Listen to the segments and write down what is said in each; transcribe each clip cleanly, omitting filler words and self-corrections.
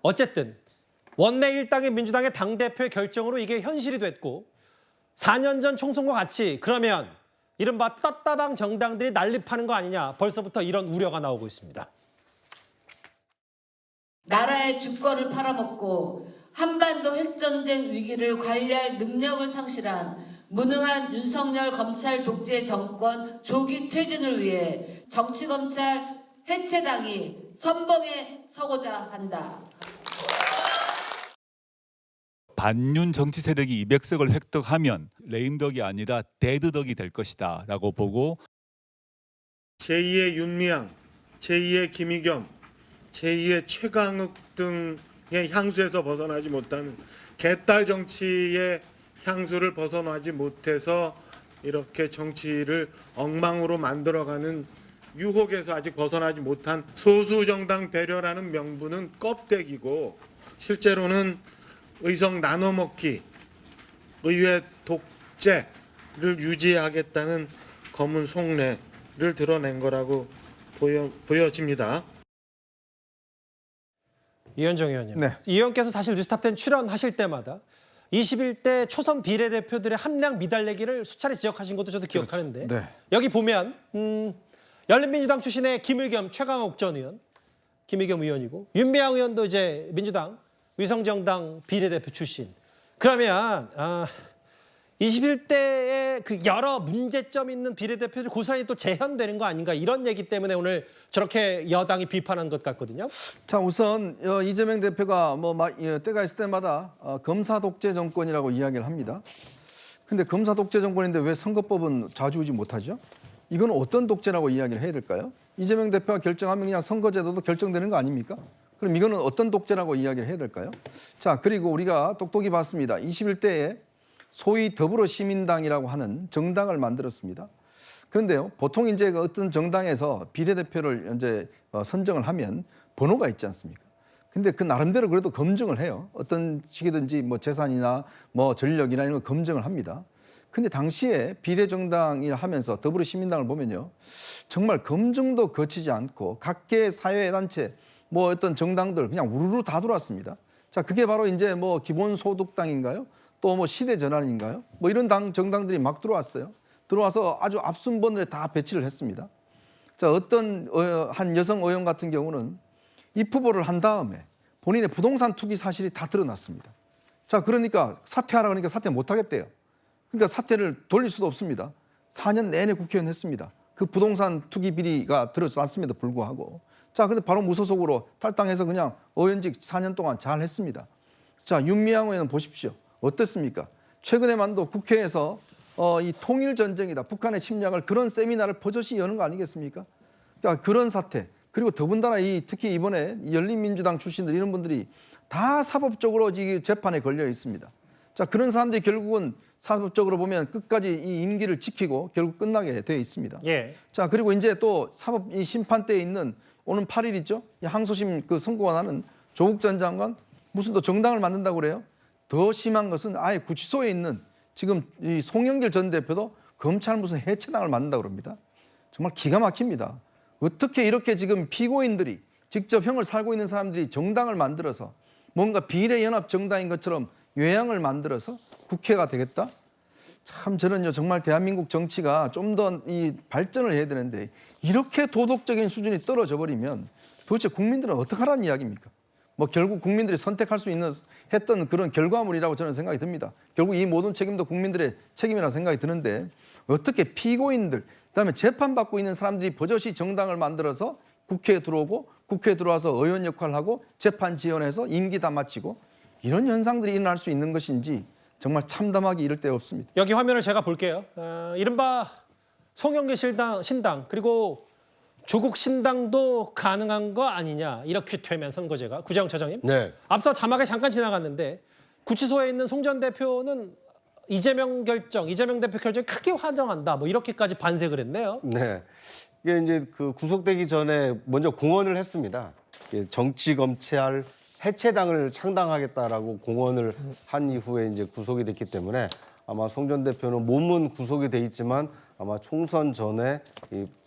어쨌든 원내 일당의 민주당의 당대표의 결정으로 이게 현실이 됐고 4년 전 총선과 같이 그러면 이른바 떴다당 정당들이 난립하는 거 아니냐 벌써부터 이런 우려가 나오고 있습니다. 나라의 주권을 팔아먹고 한반도 핵전쟁 위기를 관리할 능력을 상실한 무능한 윤석열 검찰 독재 정권 조기 퇴진을 위해 정치검찰 해체당이 선봉에 서고자 한다. 반윤 정치 세력이 200석을 획득하면 레임덕이 아니라 데드덕이 될 것이다 라고 보고 제2의 윤미향, 제2의 김의겸, 제2의 최강욱 등의 향수에서 벗어나지 못하는 개딸 정치의 향수를 벗어나지 못해서 이렇게 정치를 엉망으로 만들어가는 유혹에서 아직 벗어나지 못한 소수정당 배려라는 명분은 껍데기고 실제로는 의석 나눠먹기, 의회 독재를 유지하겠다는 검은 속내를 드러낸 거라고 보여집니다. 이현정 의원님, 네. 이 의원께서 사실 뉴스탑10 출연하실 때마다 21대 초선 비례대표들의 함량 미달내기를 수차례 지적하신 것도 저도 기억하는데 네. 여기 보면 열린민주당 출신의 김의겸, 최강욱 전 의원, 김의겸 의원이고 윤미향 의원도 이제 민주당 위성정당 비례대표 출신. 그러면 21대의 그 여러 문제점 있는 비례대표들이 고스란히 또 재현되는 거 아닌가 이런 얘기 때문에 오늘 저렇게 여당이 비판한 것 같거든요. 자, 우선 이재명 대표가 때가 있을 때마다 검사 독재 정권이라고 이야기를 합니다. 근데 검사 독재 정권인데 왜 선거법은 좌지우지 못하죠? 이건 어떤 독재라고 이야기를 해야 될까요? 이재명 대표가 결정하면 그냥 선거제도도 결정되는 거 아닙니까? 그럼 이거는 어떤 독재라고 이야기를 해야 될까요? 자, 그리고 우리가 똑똑히 봤습니다. 21대에 소위 더불어시민당이라고 하는 정당을 만들었습니다. 그런데요, 보통 이제 어떤 정당에서 비례대표를 이제 선정을 하면 번호가 있지 않습니까? 근데 그 나름대로 그래도 검증을 해요. 어떤 식이든지 재산이나 전력이나 이런 거 검증을 합니다. 근데 당시에 비례정당을 하면서 더불어시민당을 보면요, 정말 검증도 거치지 않고 각계 사회단체 어떤 정당들 그냥 우르르 다 들어왔습니다. 자, 그게 바로 이제 기본소득당인가요? 또 시대전환인가요? 이런 정당들이 막 들어왔어요. 들어와서 아주 앞순번에 다 배치를 했습니다. 자, 어떤 한 여성 의원 같은 경우는 입후보를 한 다음에 본인의 부동산 투기 사실이 다 드러났습니다. 자, 그러니까 사퇴하라 그러니까 사퇴 못 하겠대요. 그러니까 사퇴를 돌릴 수도 없습니다. 4년 내내 국회의원 했습니다. 그 부동산 투기 비리가 드러났음에도 불구하고. 자, 근데 바로 무소속으로 탈당해서 그냥 의원직 4년 동안 잘 했습니다. 자, 윤미향 의원은 보십시오. 어땠습니까? 최근에만도 국회에서 이 통일전쟁이다, 북한의 침략을 그런 세미나를 버젓이 여는 거 아니겠습니까? 그러니까 그런 사태, 그리고 더군다나 특히 이번에 열린민주당 출신들 이런 분들이 다 사법적으로 재판에 걸려 있습니다. 자, 그런 사람들이 결국은 사법적으로 보면 끝까지 이 임기를 지키고 결국 끝나게 되어 있습니다. 예. 자, 그리고 이제 또 사법 심판대에 있는 오는 8일 있죠? 항소심 선고가 나는 조국 전 장관 무슨 또 정당을 만든다고 그래요? 더 심한 것은 아예 구치소에 있는 지금 이 송영길 전 대표도 검찰 무슨 해체당을 만든다고 그럽니다. 정말 기가 막힙니다. 어떻게 이렇게 지금 피고인들이 직접 형을 살고 있는 사람들이 정당을 만들어서 뭔가 비례연합 정당인 것처럼 요양을 만들어서 국회가 되겠다? 참 저는요 정말 대한민국 정치가 좀 더 이 발전을 해야 되는데 이렇게 도덕적인 수준이 떨어져 버리면 도대체 국민들은 어떡하라는 이야기입니까? 결국 국민들이 선택할 수 있는 했던 그런 결과물이라고 저는 생각이 듭니다. 결국 이 모든 책임도 국민들의 책임이라고 생각이 드는데 어떻게 피고인들, 그다음에 재판받고 있는 사람들이 버젓이 정당을 만들어서 국회에 들어오고 국회에 들어와서 의원 역할을 하고 재판 지원해서 임기 다 마치고 이런 현상들이 일어날 수 있는 것인지 정말 참담하기 이를 데 없습니다. 여기 화면을 제가 볼게요. 이른바 송영길 신당 그리고 조국 신당도 가능한 거 아니냐 이렇게 되면 선거제가 구자영 차장님. 네. 앞서 자막에 잠깐 지나갔는데 구치소에 있는 송 전 대표는 이재명 대표 결정 크게 환영한다 이렇게까지 반색을 했네요. 네. 이게 이제 구속되기 전에 먼저 공언을 했습니다. 정치검찰 해체당을 창당하겠다라고 공언을 한 이후에 이제 구속이 됐기 때문에 아마 송 전 대표는 몸은 구속이 돼 있지만 아마 총선 전에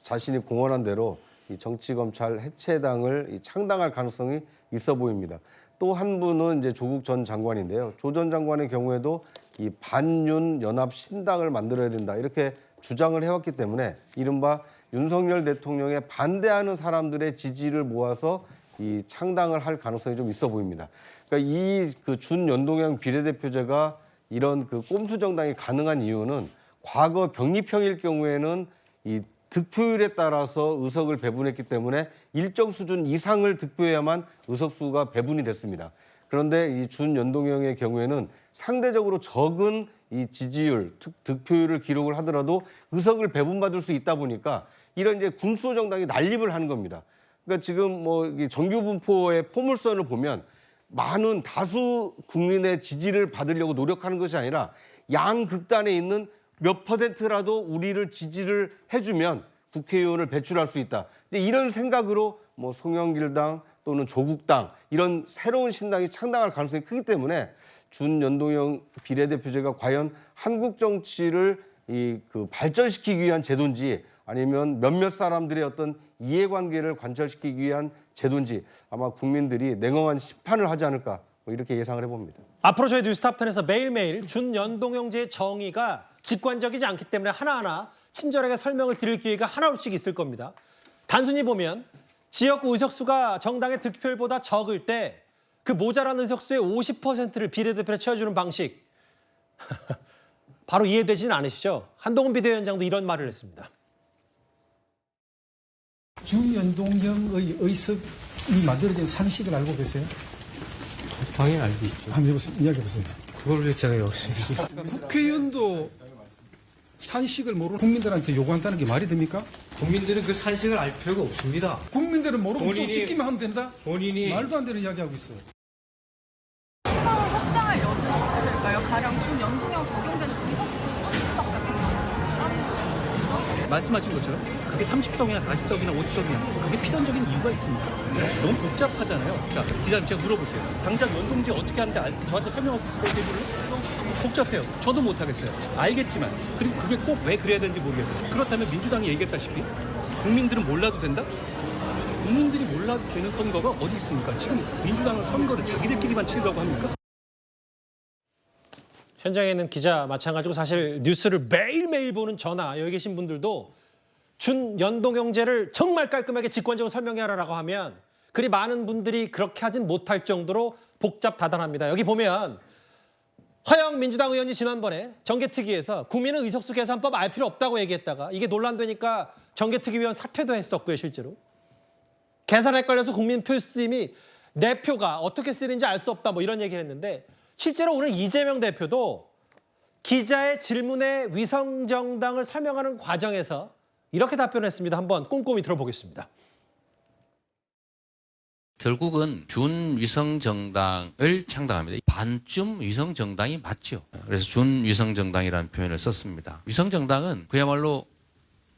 자신이 공언한 대로 이 정치검찰 해체당을 창당할 가능성이 있어 보입니다. 또 한 분은 이제 조국 전 장관인데요. 조 전 장관의 경우에도 이 반윤 연합 신당을 만들어야 된다 이렇게 주장을 해왔기 때문에 이른바 윤석열 대통령에 반대하는 사람들의 지지를 모아서 이 창당을 할 가능성이 좀 있어 보입니다. 그러니까 이 그 준연동형 비례대표제가 이런 그 꼼수 정당이 가능한 이유는 과거 병립형일 경우에는 이 득표율에 따라서 의석을 배분했기 때문에 일정 수준 이상을 득표해야만 의석수가 배분이 됐습니다. 그런데 이 준연동형의 경우에는 상대적으로 적은 이 지지율, 득표율을 기록을 하더라도 의석을 배분받을 수 있다 보니까 이런 이제 군소 정당이 난립을 하는 겁니다. 그러니까 지금 뭐 정규 분포의 포물선을 보면 많은 다수 국민의 지지를 받으려고 노력하는 것이 아니라 양극단에 있는 몇 퍼센트라도 우리를 지지를 해주면 국회의원을 배출할 수 있다. 이제 이런 생각으로 뭐 송영길당 또는 조국당 이런 새로운 신당이 창당할 가능성이 크기 때문에 준연동형 비례대표제가 과연 한국 정치를 발전시키기 위한 제도인지 아니면 몇몇 사람들의 어떤 이해관계를 관철시키기 위한 제도인지 아마 국민들이 냉엄한 심판을 하지 않을까 뭐 이렇게 예상을 해봅니다. 앞으로 저희 뉴스탑10에서 매일매일 준연동형제의 정의가 직관적이지 않기 때문에 하나하나 친절하게 설명을 드릴 기회가 하나씩 있을 겁니다. 단순히 보면 지역구 의석수가 정당의 득표율보다 적을 때 그 모자란 의석수의 50%를 비례대표에 채워주는 방식 바로 이해되지는 않으시죠? 한동훈 비대위원장도 이런 말을 했습니다. 준연동형의 의석이 만들어진 상식을 알고 계세요? 당연히 알고 있죠. 한번 이야기해보세요. 그걸 했잖아요. 국회의원도 산식을 모르는 국민들한테 요구한다는 게 말이 됩니까? 국민들은 그 산식을 알 필요가 없습니다. 국민들은 모르고 좀 본인이- 찍기만 하면 된다? 본인이 말도 안 되는 이야기하고 있어요. 추가로 확장할 여지는 없으실까요? 가령 준연동형 적용되는 의석수 선택석 같은 경우는 말씀하신 것처럼 그게 30석이나 40석이나 50석이나 그게 필연적인 이유가 있습니까? 너무 복잡하잖아요. 자, 기자님 제가 물어볼게요. 당장 연동제 어떻게 하는지 저한테 설명하실 수 있어요? 복잡해요. 저도 못하겠어요. 알겠지만 그리고 그게 꼭 왜 그래야 되는지 모르겠어요. 그렇다면 민주당이 얘기했다시피 국민들은 몰라도 된다? 국민들이 몰라도 되는 선거가 어디 있습니까? 지금 민주당은 선거를 자기들끼리만 치려고 합니까? 현장에 있는 기자 마찬가지로 사실 뉴스를 매일매일 보는 저나 여기 계신 분들도 준연동형제를 정말 깔끔하게 직관적으로 설명해라라고 하면 그리 많은 분들이 그렇게 하진 못할 정도로 복잡다단합니다. 여기 보면 허영 민주당 의원이 지난번에 정개특위에서 국민은 의석수 계산법 알 필요 없다고 얘기했다가 이게 논란되니까 정개특위위원 사퇴도 했었고요, 실제로. 계산 헷갈려서 국민 표 쓰임이 내 표가 어떻게 쓰이는지 알 수 없다 뭐 이런 얘기를 했는데 실제로 오늘 이재명 대표도 기자의 질문에 위성정당을 설명하는 과정에서 이렇게 답변했습니다. 한번 꼼꼼히 들어보겠습니다. 결국은 준위성정당을 창당합니다. 반쯤 위성정당이 맞죠. 그래서 준위성정당이라는 표현을 썼습니다. 위성정당은 그야말로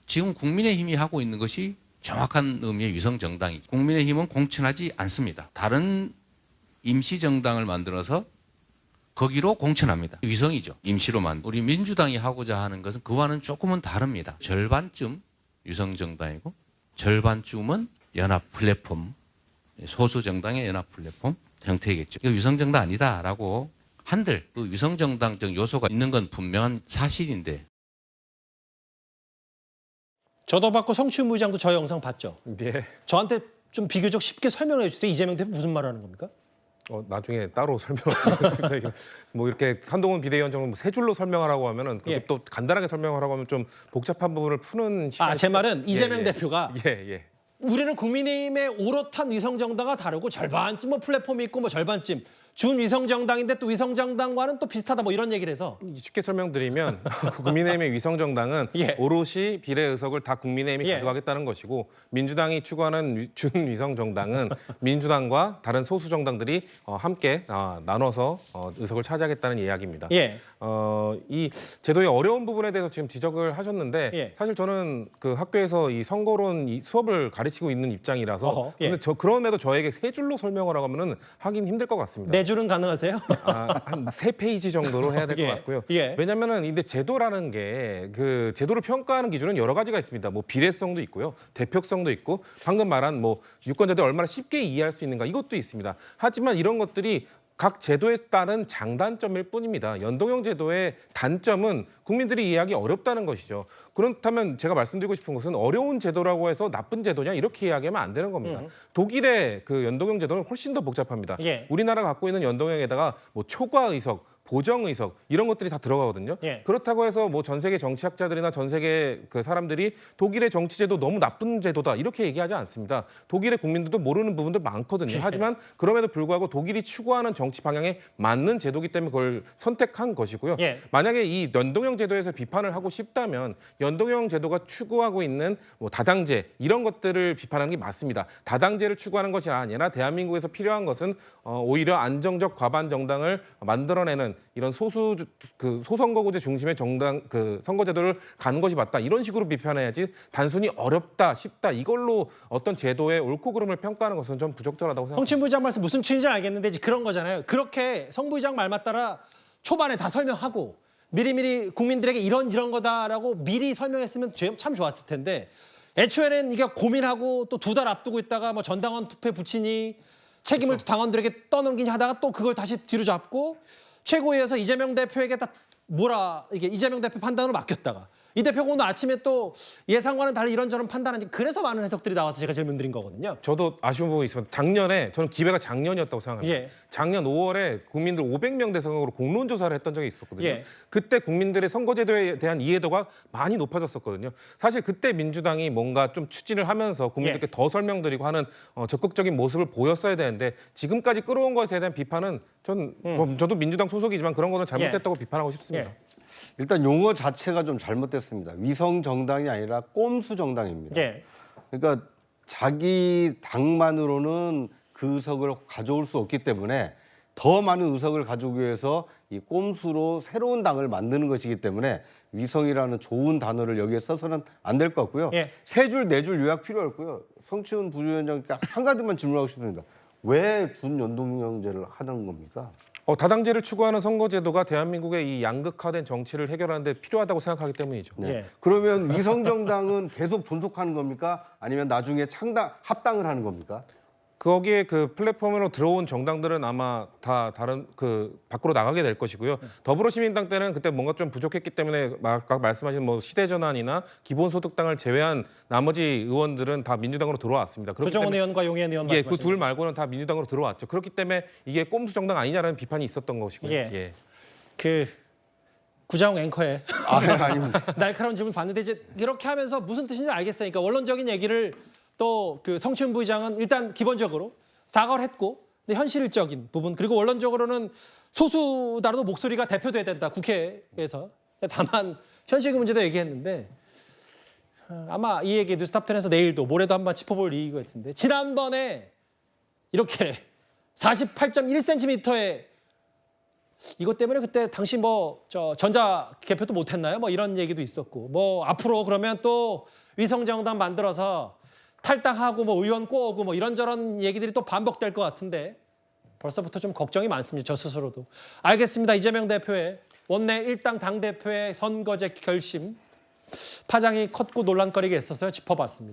지금 국민의힘이 하고 있는 것이 정확한 의미의 위성정당이죠. 국민의힘은 공천하지 않습니다. 다른 임시정당을 만들어서 거기로 공천합니다. 위성이죠. 임시로 만든. 우리 민주당이 하고자 하는 것은 그와는 조금은 다릅니다. 절반쯤 위성정당이고 절반쯤은 연합 플랫폼, 소수 정당의 연합 플랫폼 형태이겠죠. 이거 위성정당 아니다라고 한들 그 위성정당적 요소가 있는 건 분명한 사실인데. 저도 받고 성추문 의장도 저 영상 봤죠? 네. 저한테 좀 비교적 쉽게 설명해 주세요. 이재명 대표 무슨 말하는 겁니까? 나중에 따로 설명하겠습니다. 뭐 이렇게 한동훈 비대위원장은 세 줄로 설명하라고 하면은 그렇게 또 간단하게 설명하라고 하면 좀 복잡한 부분을 푸는 시간이 제 말은 이재명 대표가 예. 우리는 국민의힘의 오롯한 위성정당과 다르고 절반쯤 뭐 플랫폼이 있고 뭐 절반쯤 준위성정당인데 또 위성정당과는 또 비슷하다 뭐 이런 얘기를 해서 쉽게 설명드리면 국민의힘의 위성정당은 오롯이 비례 의석을 다 국민의힘이 가져가겠다는 것이고 민주당이 추구하는 준위성정당은 민주당과 다른 소수 정당들이 함께 나눠서 의석을 차지하겠다는 이야기입니다. 이 제도의 어려운 부분에 대해서 지금 지적을 하셨는데 사실 저는 그 학교에서 이 선거론 이 수업을 가르쳐 가르치고 있는 입장이라서 어허, 예. 근데 그럼에도 저에게 세 줄로 설명을 하라면은 하긴 힘들 것 같습니다. 네 줄은 가능하세요? 한 세 페이지 정도로 해야 될 것 예, 같고요. 예. 왜냐면은 근데 제도라는 게 그 제도를 평가하는 기준은 여러 가지가 있습니다. 뭐 비례성도 있고요, 대표성도 있고 방금 말한 뭐 유권자들이 얼마나 쉽게 이해할 수 있는가 이것도 있습니다. 하지만 이런 것들이 각 제도에 따른 장단점일 뿐입니다. 연동형 제도의 단점은 국민들이 이해하기 어렵다는 것이죠. 그렇다면 제가 말씀드리고 싶은 것은 어려운 제도라고 해서 나쁜 제도냐 이렇게 이야기하면 안 되는 겁니다. 독일의 그 연동형 제도는 훨씬 더 복잡합니다. 예. 우리나라가 갖고 있는 연동형에다가 뭐 초과 의석, 보정 의석 이런 것들이 다 들어가거든요. 예. 그렇다고 해서 뭐 전 세계 정치학자들이나 전 세계 그 사람들이 독일의 정치제도 너무 나쁜 제도다 이렇게 얘기하지 않습니다. 독일의 국민들도 모르는 부분도 많거든요. 하지만 그럼에도 불구하고 독일이 추구하는 정치 방향에 맞는 제도이기 때문에 그걸 선택한 것이고요. 예. 만약에 이 연동형 제도에서 비판을 하고 싶다면 연동형 제도가 추구하고 있는 뭐 다당제 이런 것들을 비판하는 게 맞습니다. 다당제를 추구하는 것이 아니라 대한민국에서 필요한 것은 오히려 안정적 과반 정당을 만들어내는 이런 소선거구제 중심의 정당 그 선거제도를 가는 것이 맞다 이런 식으로 비판해야지 단순히 어렵다 쉽다 이걸로 어떤 제도의 옳고 그름을 평가하는 것은 좀 부적절하다고 생각합니다. 성춘 부의장 말씀 무슨 취지인지 알겠는데 이제 그런 거잖아요. 그렇게 성 부의장 말만 따라 초반에 다 설명하고 미리미리 국민들에게 이런 거다라고 미리 설명했으면 참 좋았을 텐데 애초에는 이게 고민하고 또 2달 앞두고 있다가 뭐 전당원 투표에 붙이니 책임을 그렇죠. 또 당원들에게 떠넘기니 하다가 또 그걸 다시 뒤로 잡고 최고위에서 이재명 대표에게 딱 이게 이재명 대표 판단으로 맡겼다가 이 대표가 오늘 아침에 또 예상과는 달리 이런저런 판단하니 그래서 많은 해석들이 나와서 제가 질문드린 거거든요. 저도 아쉬운 부분이 있습니다. 작년에 저는 기회가 작년이었다고 생각합니다. 예. 작년 5월에 국민들 500명 대상으로 공론조사를 했던 적이 있었거든요. 예. 그때 국민들의 선거제도에 대한 이해도가 많이 높아졌었거든요. 사실 그때 민주당이 뭔가 좀 추진을 하면서 국민들께 더 설명드리고 하는 적극적인 모습을 보였어야 되는데 지금까지 끌어온 것에 대한 비판은 저도 민주당 소속이지만 그런 거는 잘못됐다고 비판하고 싶습니다. 일단 용어 자체가 좀 잘못됐습니다. 위성 정당이 아니라 꼼수 정당입니다. 예. 그러니까 자기 당만으로는 그 의석을 가져올 수 없기 때문에 더 많은 의석을 가져오기 위해서 이 꼼수로 새로운 당을 만드는 것이기 때문에 위성이라는 좋은 단어를 여기에 써서는 안 될 것 같고요. 예. 3줄, 4줄 요약 필요 없고요. 성치훈 부위원장께 한 가지만 질문하고 싶습니다. 왜 준연동형제를 하는 겁니까? 다당제를 추구하는 선거제도가 대한민국의 이 양극화된 정치를 해결하는 데 필요하다고 생각하기 때문이죠. 네. 예. 그러면 위성정당은 계속 존속하는 겁니까? 아니면 나중에 합당을 하는 겁니까? 거기에 그 플랫폼으로 들어온 정당들은 아마 다 다른 그 밖으로 나가게 될 것이고요. 더불어시민당 때는 그때 뭔가 좀 부족했기 때문에 아까 말씀하신 뭐 시대전환이나 기본소득당을 제외한 나머지 의원들은 다 민주당으로 들어왔습니다. 조정훈 의원과 용해인 의원 말씀하신 그 둘 말고는 다 민주당으로 들어왔죠. 그렇기 때문에 이게 꼼수 정당 아니냐라는 비판이 있었던 것이고요. 예. 그 구자웅 앵커의 아닙니다. 날카로운 질문 봤는데 이제 이렇게 하면서 무슨 뜻인지 알겠어요. 그러니까 원론적인 얘기를 또 그 성춘 부의장은 일단 기본적으로 사과를 했고 근데 현실적인 부분 그리고 원론적으로는 소수다라도 목소리가 대표돼야 된다 국회에서. 다만 현실적 문제도 얘기했는데 아마 이 얘기 뉴스탑10에서 내일도 모레도 한번 짚어볼 이유가 같은데 지난번에 이렇게 48.1cm의 이것 때문에 그때 당시 뭐 전자 개표도 못했나요? 뭐 이런 얘기도 있었고 뭐 앞으로 그러면 또 위성정당 만들어서 탈당하고 뭐 의원 꼬오고 뭐 이런저런 얘기들이 또 반복될 것 같은데 벌써부터 좀 걱정이 많습니다. 저 스스로도. 알겠습니다. 이재명 대표의 원내 1당 당대표의 선거제 결심 파장이 컸고 논란거리가 있어서 짚어봤습니다.